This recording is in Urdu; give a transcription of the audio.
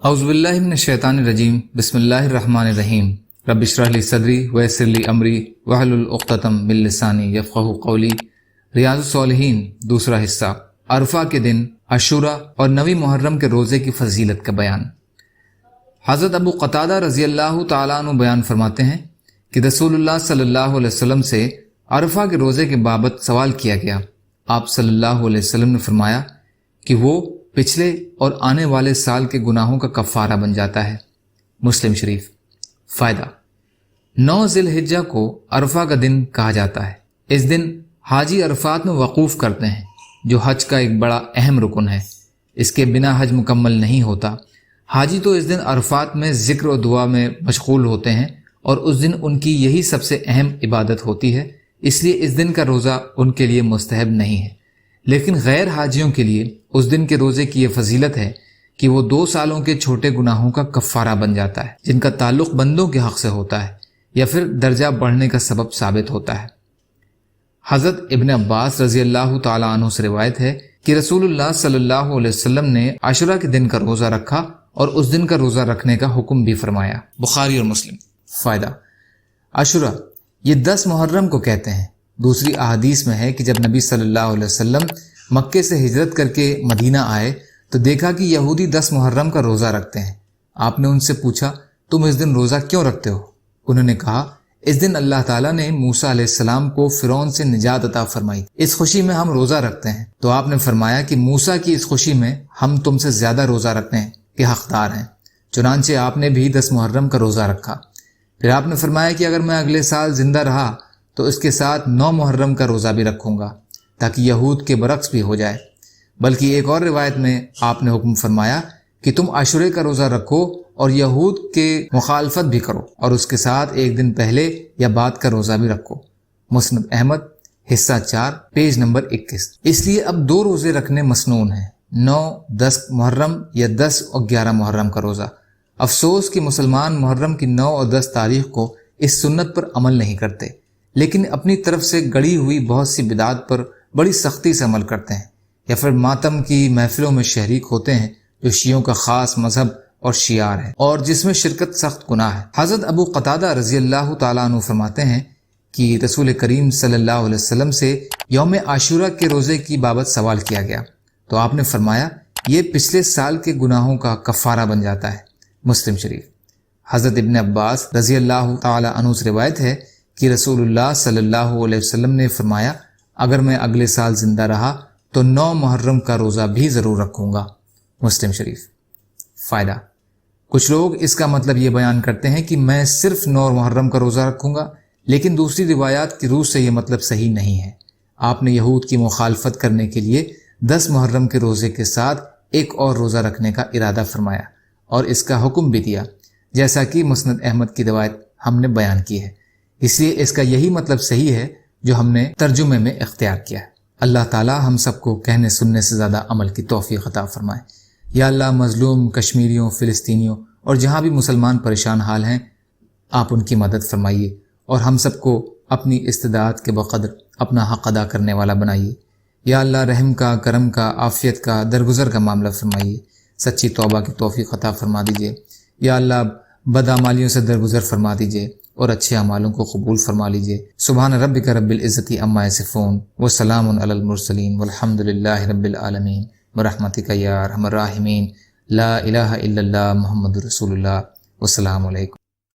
اعوذ باللہ من الشیطان الرجیم بسم اللہ الرحمن الرحیم رب اشرح لی صدری ویسر لی امری واحلل عقدۃ من لسانی یفقہوا قولی۔ ریاض الصالحین دوسرا حصہ، عرفہ کے دن، عاشوراء اور 9 محرم کے روزے کی فضیلت کا بیان۔ حضرت ابو قتادہ رضی اللہ تعالیٰ عنہ بیان فرماتے ہیں کہ رسول اللہ صلی اللہ علیہ وسلم سے عرفہ کے روزے کے بابت سوال کیا گیا۔ آپ صلی اللہ علیہ وسلم نے فرمایا کہ وہ پچھلے اور آنے والے سال کے گناہوں کا کفارہ بن جاتا ہے۔ مسلم شریف۔ فائدہ: 9 ذی الحجہ کو عرفہ کا دن کہا جاتا ہے۔ اس دن حاجی عرفات میں وقوف کرتے ہیں، جو حج کا ایک بڑا اہم رکن ہے۔ اس کے بنا حج مکمل نہیں ہوتا۔ حاجی تو اس دن عرفات میں ذکر و دعا میں مشغول ہوتے ہیں، اور اس دن ان کی یہی سب سے اہم عبادت ہوتی ہے، اس لیے اس دن کا روزہ ان کے لیے مستحب نہیں ہے۔ لیکن غیر حاجیوں کے لیے اس دن کے روزے کی یہ فضیلت ہے کہ وہ 2 سالوں کے چھوٹے گناہوں کا کفارہ بن جاتا ہے، جن کا تعلق بندوں کے حق سے ہوتا ہے یا پھر درجہ بڑھنے کا سبب ثابت ہوتا ہے۔ حضرت ابن عباس رضی اللہ تعالیٰ عنہ سے روایت ہے کہ رسول اللہ صلی اللہ علیہ وسلم نے عاشوراء کے دن کا روزہ رکھا اور اس دن کا روزہ رکھنے کا حکم بھی فرمایا۔ بخاری اور مسلم۔ فائدہ: عاشوراء یہ 10 محرم کو کہتے ہیں۔ دوسری احادیث میں ہے کہ جب نبی صلی اللہ علیہ وسلم مکے سے ہجرت کر کے مدینہ آئے تو دیکھا کہ یہودی 10 محرم کا روزہ رکھتے ہیں۔ آپ نے ان سے پوچھا، تم اس دن روزہ کیوں رکھتے ہو؟ انہوں نے کہا، اس دن اللہ تعالیٰ نے موسیٰ علیہ السلام کو فرعون سے نجات عطا فرمائی، اس خوشی میں ہم روزہ رکھتے ہیں۔ تو آپ نے فرمایا کہ موسیٰ کی اس خوشی میں ہم تم سے زیادہ روزہ رکھتے ہیں کہ حقدار ہیں۔ چنانچہ آپ نے بھی 10 محرم کا روزہ رکھا۔ پھر آپ نے فرمایا کہ اگر میں اگلے سال زندہ رہا تو اس کے ساتھ 9 محرم کا روزہ بھی رکھوں گا، تاکہ یہود کے برعکس بھی ہو جائے۔ بلکہ ایک اور روایت میں آپ نے حکم فرمایا کہ تم عاشورے کا روزہ رکھو اور یہود کے مخالفت بھی کرو، اور اس کے ساتھ ایک دن پہلے یا بعد کا روزہ بھی رکھو۔ مسند احمد حصہ 4 پیج نمبر 21۔ اس لیے اب 2 روزے رکھنے مسنون ہیں، 9 10 محرم یا 10 اور 11 محرم کا روزہ۔ افسوس کہ مسلمان محرم کی 9 اور 10 تاریخ کو اس سنت پر عمل نہیں کرتے، لیکن اپنی طرف سے گڑی ہوئی بہت سی بدعات پر بڑی سختی سے عمل کرتے ہیں، یا پھر ماتم کی محفلوں میں شریک ہوتے ہیں، جو شیعوں کا خاص مذہب اور شعار ہے، اور جس میں شرکت سخت گناہ ہے۔ حضرت ابو قتادہ رضی اللہ تعالیٰ عنہ فرماتے ہیں کہ رسول کریم صلی اللہ علیہ وسلم سے یوم عاشوراء کے روزے کی بابت سوال کیا گیا، تو آپ نے فرمایا یہ پچھلے سال کے گناہوں کا کفارہ بن جاتا ہے۔ مسلم شریف۔ حضرت ابن عباس رضی اللہ تعالیٰ عنہ سے روایت ہے کہ رسول اللہ صلی اللہ علیہ وسلم نے فرمایا، اگر میں اگلے سال زندہ رہا تو 9 محرم کا روزہ بھی ضرور رکھوں گا۔ مسلم شریف۔ فائدہ: کچھ لوگ اس کا مطلب یہ بیان کرتے ہیں کہ میں صرف 9 محرم کا روزہ رکھوں گا، لیکن دوسری روایات کی روح سے یہ مطلب صحیح نہیں ہے۔ آپ نے یہود کی مخالفت کرنے کے لیے 10 محرم کے روزے کے ساتھ ایک اور روزہ رکھنے کا ارادہ فرمایا اور اس کا حکم بھی دیا، جیسا کہ مسند احمد کی روایت ہم نے بیان کی ہے۔ اس لیے اس کا یہی مطلب صحیح ہے جو ہم نے ترجمے میں اختیار کیا ہے۔ اللہ تعالیٰ ہم سب کو کہنے سننے سے زیادہ عمل کی توفیق عطا فرمائے۔ یا اللہ، مظلوم کشمیریوں، فلسطینیوں اور جہاں بھی مسلمان پریشان حال ہیں، آپ ان کی مدد فرمائیے اور ہم سب کو اپنی استطاعت کے بقدر اپنا حق ادا کرنے والا بنائیے۔ یا اللہ، رحم کا، کرم کا، عافیت کا، درگزر کا معاملہ فرمائیے، سچی توبہ کی توفیق عطا فرما دیجیے۔ یا اللہ، بدعمالیوں سے درگزر فرما دیجیے اور اچھے اعمالوں کو قبول فرما لیجیے۔ سبحان ربک رب العزت عما یصفون وسلام علی المرسلین والحمد للہ رب العالمین برحمتک یا ارحم الراحمین۔ لا الہ الا اللہ محمد رسول اللہ۔ والسلام علیکم۔